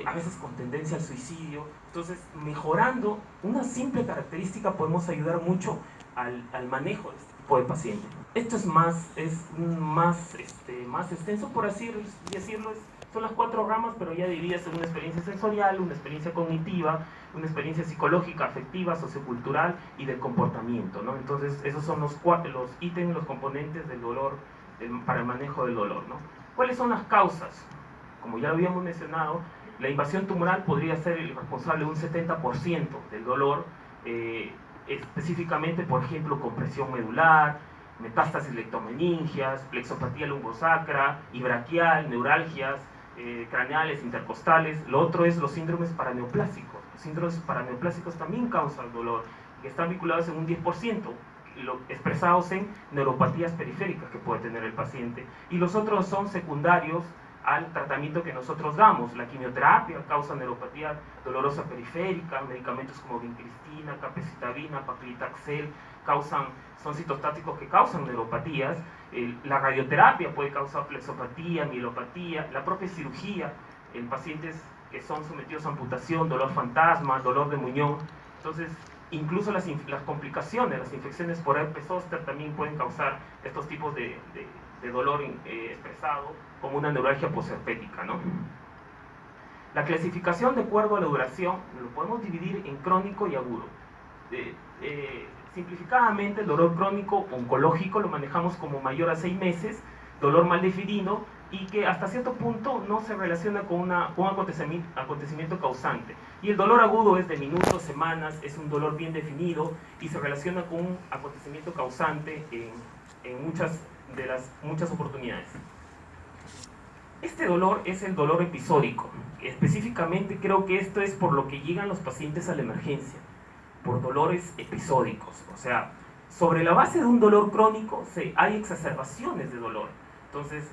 a veces con tendencia al suicidio. Entonces, mejorando una simple característica podemos ayudar mucho al manejo de este tipo de paciente. Esto es más extenso, por así decirlo. Son las 4 ramas, pero ya divididas en una experiencia sensorial, una experiencia cognitiva, una experiencia psicológica, afectiva, sociocultural y del comportamiento, ¿no? Entonces, esos son los ítems, los componentes del dolor, para el manejo del dolor, ¿no? ¿Cuáles son las causas? Como ya lo habíamos mencionado, la invasión tumoral podría ser el responsable de un 70% del dolor, específicamente, por ejemplo, compresión medular, metástasis leptomeningias, plexopatía lumbosacra, ibraquial, neuralgias, craneales, intercostales. Lo otro es los síndromes paraneoplásicos. Los síndromes paraneoplásicos también causan dolor, que están vinculados en un 10%, expresados en neuropatías periféricas que puede tener el paciente. Y los otros son secundarios al tratamiento que nosotros damos. La quimioterapia causa neuropatía dolorosa periférica, medicamentos como vincristina, capecitabina, paclitaxel, son citostáticos que causan neuropatías. La radioterapia puede causar plexopatía, mielopatía, la propia cirugía en pacientes que son sometidos a amputación, dolor fantasma, dolor de muñón. Entonces, incluso las complicaciones, las infecciones por herpes zóster también pueden causar estos tipos de dolor expresado como una neuralgia posherpética, ¿no? La clasificación de acuerdo a la duración lo podemos dividir en crónico y agudo. Simplificadamente, el dolor crónico oncológico lo manejamos como mayor a 6 meses, dolor mal definido y que hasta cierto punto no se relaciona con un acontecimiento causante. Y el dolor agudo es de minutos, semanas, es un dolor bien definido y se relaciona con un acontecimiento causante en muchas oportunidades. Este dolor es el dolor episódico. Específicamente creo que esto es por lo que llegan los pacientes a la emergencia, por dolores episódicos. O sea, sobre la base de un dolor crónico hay exacerbaciones de dolor. Entonces,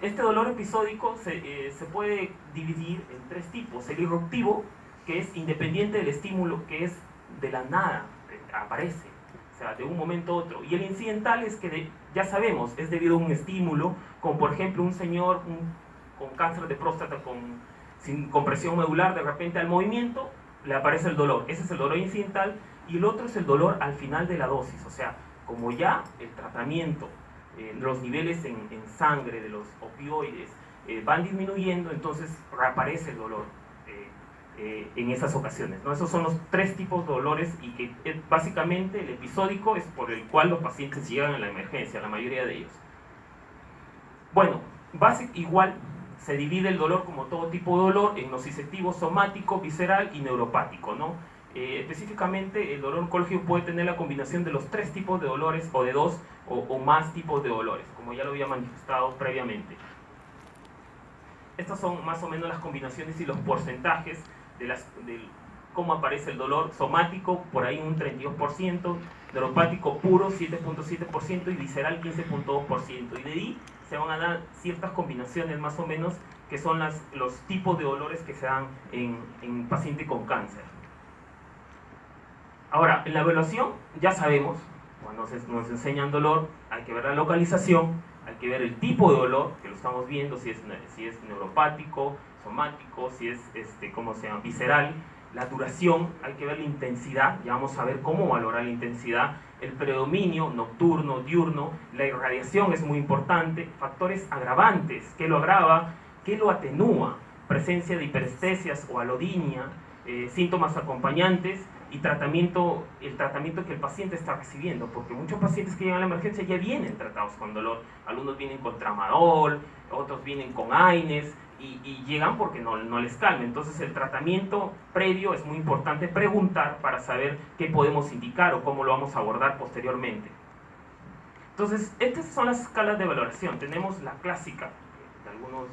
este dolor episódico se puede dividir en 3 tipos. El irruptivo, que es independiente del estímulo, que es de la nada, aparece, o sea, de un momento a otro. Y el incidental es que, ya sabemos, es debido a un estímulo, como por ejemplo un señor con cáncer de próstata sin compresión medular, de repente al movimiento le aparece el dolor. Ese es el dolor incidental. Y el otro es el dolor al final de la dosis, o sea, como ya el tratamiento, los niveles en sangre de los opioides van disminuyendo, entonces reaparece el dolor en esas ocasiones, ¿no? Esos son los 3 tipos de dolores y que básicamente el episódico es por el cual los pacientes llegan a la emergencia, la mayoría de ellos. Bueno, igual se divide el dolor como todo tipo de dolor en nociceptivo, somático, visceral y neuropático, ¿no? Específicamente el dolor oncológico puede tener la combinación de los 3 tipos de dolores o de 2 o más tipos de dolores, como ya lo había manifestado previamente. Estas son más o menos las combinaciones y los porcentajes de cómo aparece el dolor somático, por ahí un 32%, neuropático puro 7.7% y visceral 15.2%. Y de ahí se van a dar ciertas combinaciones más o menos que son los tipos de dolores que se dan en paciente con cáncer. Ahora, en la evaluación ya sabemos, cuando nos enseñan dolor, hay que ver la localización, hay que ver el tipo de dolor, que lo estamos viendo, si es neuropático, somático, si es visceral, la duración, hay que ver la intensidad, ya vamos a ver cómo valorar la intensidad, el predominio nocturno, diurno, la irradiación es muy importante, factores agravantes, qué lo agrava, qué lo atenúa, presencia de hiperestesias o alodinia, síntomas acompañantes y el tratamiento que el paciente está recibiendo, porque muchos pacientes que llegan a la emergencia ya vienen tratados con dolor, algunos vienen con tramadol, otros vienen con AINES y llegan porque no les calma. Entonces el tratamiento previo es muy importante preguntar para saber qué podemos indicar o cómo lo vamos a abordar posteriormente. Entonces, estas son las escalas de valoración. Tenemos la clásica, que algunos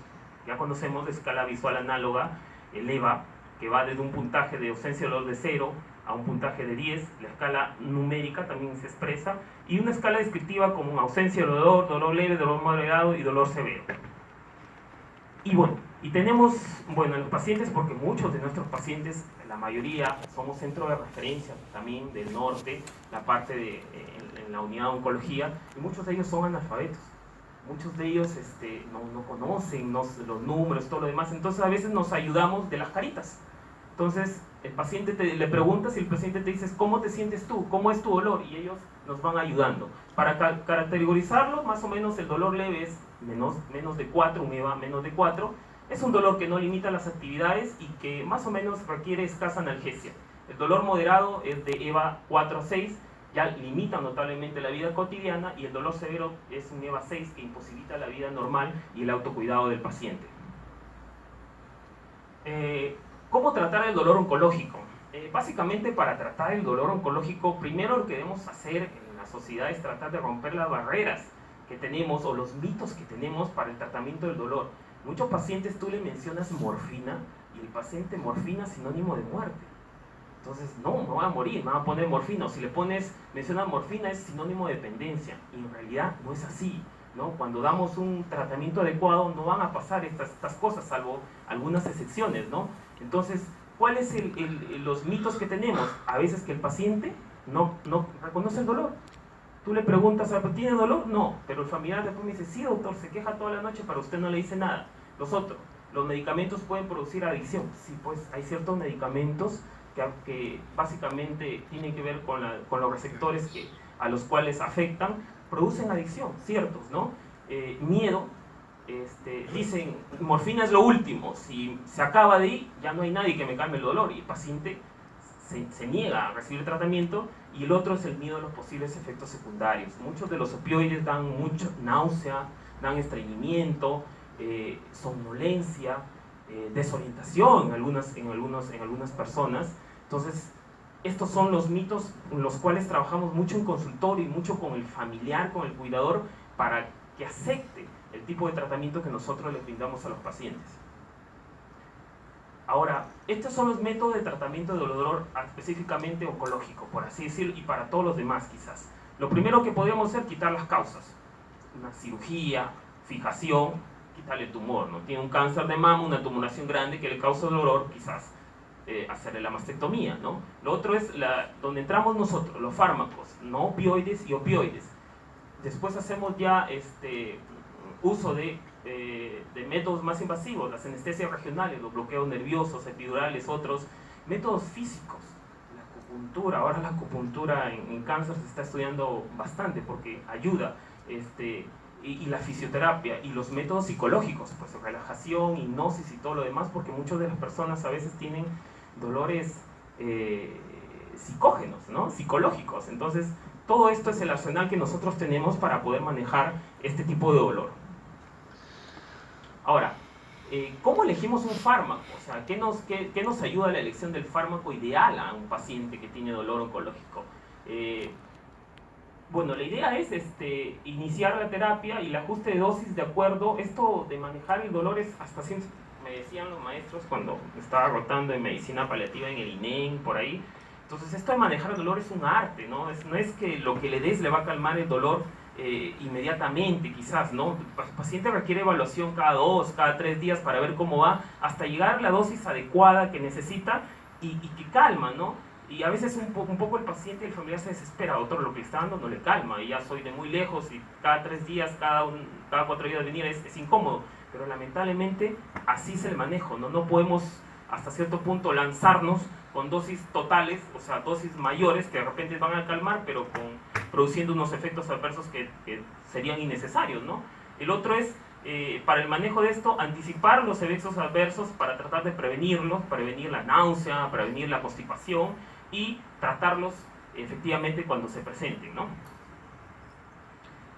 ya conocemos, de escala visual análoga, el EVA, que va desde un puntaje de ausencia de dolor de 0 a un puntaje de 10, la escala numérica también se expresa, y una escala descriptiva como ausencia de dolor, dolor leve, dolor moderado y dolor severo. Y tenemos, en los pacientes, porque muchos de nuestros pacientes, la mayoría, somos centro de referencia también del norte, la parte en la unidad de oncología, y muchos de ellos son analfabetos. muchos de ellos no conocen los números, todo lo demás, entonces a veces nos ayudamos de las caritas. Entonces el paciente le preguntas y el paciente te dice, ¿cómo te sientes tú? ¿Cómo es tu dolor? Y ellos nos van ayudando. Para caracterizarlo, más o menos el dolor leve es menos de 4, un EVA menos de 4. Es un dolor que no limita las actividades y que más o menos requiere escasa analgesia. El dolor moderado es de EVA 4 a 6, ya limita notablemente la vida cotidiana, y el dolor severo es un EVA 6 que imposibilita la vida normal y el autocuidado del paciente. ¿Cómo tratar el dolor oncológico? Básicamente, para tratar el dolor oncológico, primero lo que debemos hacer en la sociedad es tratar de romper las barreras que tenemos o los mitos que tenemos para el tratamiento del dolor. Muchos pacientes tú le mencionas morfina y el paciente, morfina sinónimo de muerte. Entonces, no voy a morir, me van a poner morfina. O si le mencionas morfina es sinónimo de dependencia. Y en realidad no es así, ¿no? Cuando damos un tratamiento adecuado no van a pasar estas cosas, salvo algunas excepciones, ¿no? Entonces, ¿cuáles son los mitos que tenemos? A veces que el paciente no reconoce el dolor. Tú le preguntas, ¿tiene dolor? No, pero el familiar después me dice, sí doctor, se queja toda la noche, pero usted no le dice nada. Los medicamentos pueden producir adicción. Sí, pues hay ciertos medicamentos que básicamente tienen que ver con los receptores a los cuales afectan, producen adicción, ciertos, ¿no? Miedo, dicen, morfina es lo último, si se acaba de ahí, ya no hay nadie que me calme el dolor, y el paciente se niega a recibir tratamiento. Y el otro es el miedo a los posibles efectos secundarios. Muchos de los opioides dan mucha náusea, dan estreñimiento, somnolencia, desorientación en algunas personas. Entonces, estos son los mitos en los cuales trabajamos mucho en consultorio y mucho con el familiar, con el cuidador, para que acepte el tipo de tratamiento que nosotros les brindamos a los pacientes. Ahora, estos son los métodos de tratamiento de dolor específicamente oncológico, por así decirlo, y para todos los demás quizás. Lo primero que podríamos hacer es quitar las causas. Una cirugía, fijación, quitarle el tumor, ¿no? Tiene un cáncer de mama, una tumoración grande que le causa dolor, quizás hacerle la mastectomía, ¿no? Lo otro es donde entramos nosotros, los fármacos, no opioides y opioides. Después hacemos ya uso de métodos más invasivos, las anestesias regionales, los bloqueos nerviosos, epidurales, otros métodos físicos, la acupuntura. Ahora la acupuntura en cáncer se está estudiando bastante porque ayuda, y la fisioterapia y los métodos psicológicos, pues relajación, hipnosis y todo lo demás, porque muchas de las personas a veces tienen dolores psicógenos, ¿no? Psicológicos. Entonces, todo esto es el arsenal que nosotros tenemos para poder manejar este tipo de dolor. Ahora, ¿cómo elegimos un fármaco? O sea, ¿qué nos ayuda a la elección del fármaco ideal a un paciente que tiene dolor oncológico? Bueno, la idea es iniciar la terapia y el ajuste de dosis de acuerdo. Esto de manejar el dolor es hasta cierto, me decían los maestros cuando estaba rotando en medicina paliativa en el INEM, por ahí. Entonces, esto de manejar el dolor es un arte, ¿no? No es que lo que le des le va a calmar el dolor inmediatamente, quizás, ¿no? El paciente requiere evaluación cada 2, cada 3 días para ver cómo va, hasta llegar a la dosis adecuada que necesita y que calma, ¿no? Y a veces un poco el paciente y el familiar se desespera, doctor, lo que le está dando no le calma, y ya soy de muy lejos y cada 3 días, cada 4 días venir es incómodo, pero lamentablemente así es el manejo, ¿no? No podemos hasta cierto punto lanzarnos con dosis totales, o sea, dosis mayores que de repente van a calmar, pero produciendo unos efectos adversos que serían innecesarios, ¿no? El otro es, para el manejo de esto, anticipar los efectos adversos para tratar de prevenirlos, prevenir la náusea, prevenir la constipación y tratarlos efectivamente cuando se presenten, ¿no?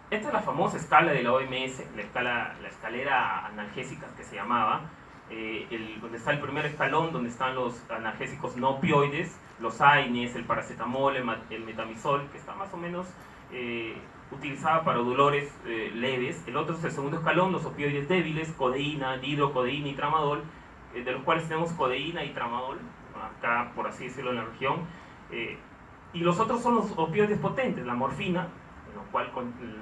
Esta es la famosa escala de la OMS, la escalera analgésica que se llamaba, donde está el primer escalón, donde están los analgésicos no opioides, los AINES, el paracetamol, el metamizol, que está más o menos utilizada para dolores leves. El otro es el segundo escalón, los opioides débiles, codeína, dihidrocodeína y tramadol, de los cuales tenemos codeína y tramadol, acá por así decirlo en la región. Y los otros son los opioides potentes, la morfina,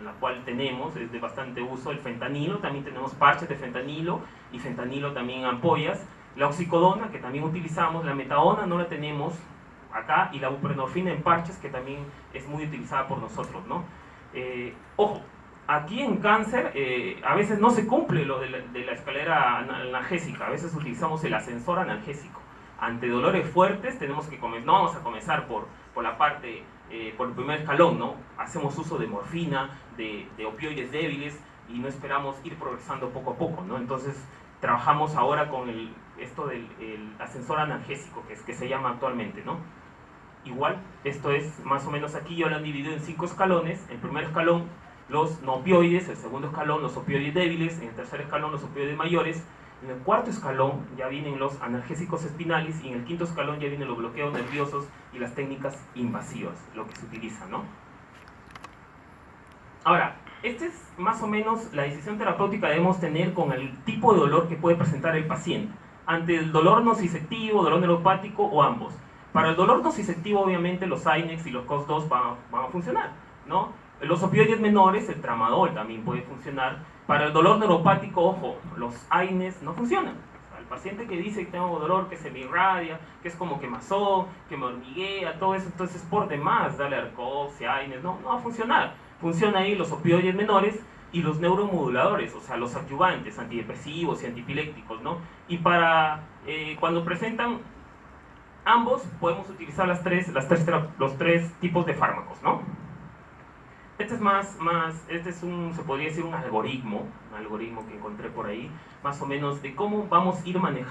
la cual tenemos, es de bastante uso, el fentanilo, también tenemos parches de fentanilo y fentanilo también en ampollas, la oxicodona, que también utilizamos, la metadona no la tenemos acá, y la buprenorfina en parches, que también es muy utilizada por nosotros, ¿no? Ojo, aquí en cáncer a veces no se cumple lo de la escalera analgésica, a veces utilizamos el ascensor analgésico. Ante dolores fuertes tenemos que no vamos a comenzar por la parte, por el primer escalón, ¿no? Hacemos uso de morfina, de opioides débiles y no esperamos ir progresando poco a poco, ¿no? Entonces trabajamos ahora con esto del ascensor analgésico que se llama actualmente, ¿no? Igual, esto es más o menos aquí, yo lo han dividido en 5 escalones. El primer escalón, los no opioides. El segundo escalón, los opioides débiles. En el tercer escalón, los opioides mayores. En el cuarto escalón ya vienen los analgésicos espinales. Y en el quinto escalón ya vienen los bloqueos nerviosos y las técnicas invasivas, lo que se utiliza, ¿no? Ahora, esta es más o menos la decisión terapéutica que debemos tener con el tipo de dolor que puede presentar el paciente. Ante el dolor nociceptivo, dolor neuropático o ambos. Para el dolor nociceptivo, obviamente, los Inex y los COX-2 van a funcionar, ¿no? Los opioides menores, el tramadol también puede funcionar. Para el dolor neuropático, ojo, los Inex no funcionan. O sea, el paciente que dice que tengo dolor, que se me irradia, que es como quemazón, que me hormiguea, todo eso, entonces por demás, dale Arcox y Inex, no va a funcionar. Funcionan ahí los opioides menores y los neuromoduladores, o sea, los adyuvantes, antidepresivos y antipilépticos, ¿no? Y para cuando presentan ambos podemos utilizar los tres tipos de fármacos, ¿no? Este es se podría decir un algoritmo que encontré por ahí, más o menos de cómo vamos a ir manejando